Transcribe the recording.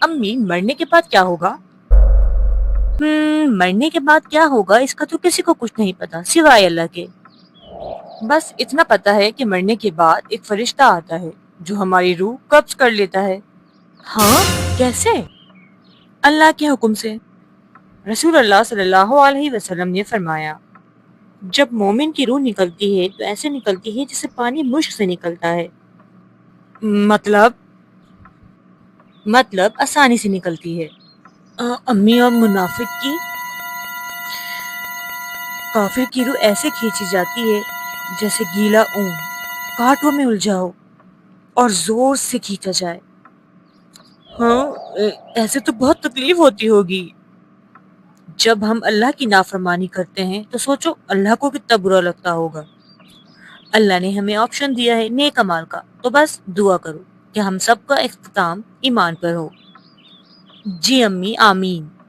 امی مرنے کے بعد کیا ہوگا؟ مرنے کے بعد کیا ہوگا اس کا تو کسی کو کچھ نہیں پتا سوائے اللہ کے۔ بس اتنا پتا ہے کہ مرنے کے بعد ایک فرشتہ آتا ہے جو ہماری روح قبض کر لیتا ہے۔ ہاں؟ کیسے؟ اللہ کے حکم سے۔ رسول اللہ صلی اللہ علیہ وسلم نے فرمایا، جب مومن کی روح نکلتی ہے تو ایسے نکلتی ہے جیسے پانی مشک سے نکلتا ہے۔ مطلب؟ مطلب آسانی سے نکلتی ہے۔ امی اور منافق کی؟ کافر کی روح ایسے کھینچی جاتی ہے جیسے گیلا اون کانٹوں میں الجھا ہو اور زور سے کھینچا جائے۔ ہاں، ایسے تو بہت تکلیف ہوتی ہوگی۔ جب ہم اللہ کی نافرمانی کرتے ہیں تو سوچو اللہ کو کتنا برا لگتا ہوگا۔ اللہ نے ہمیں آپشن دیا ہے نیک اعمال کا، تو بس دعا کرو کہ ہم سب کا اختتام ایمان پر ہو۔ جی امی، آمین۔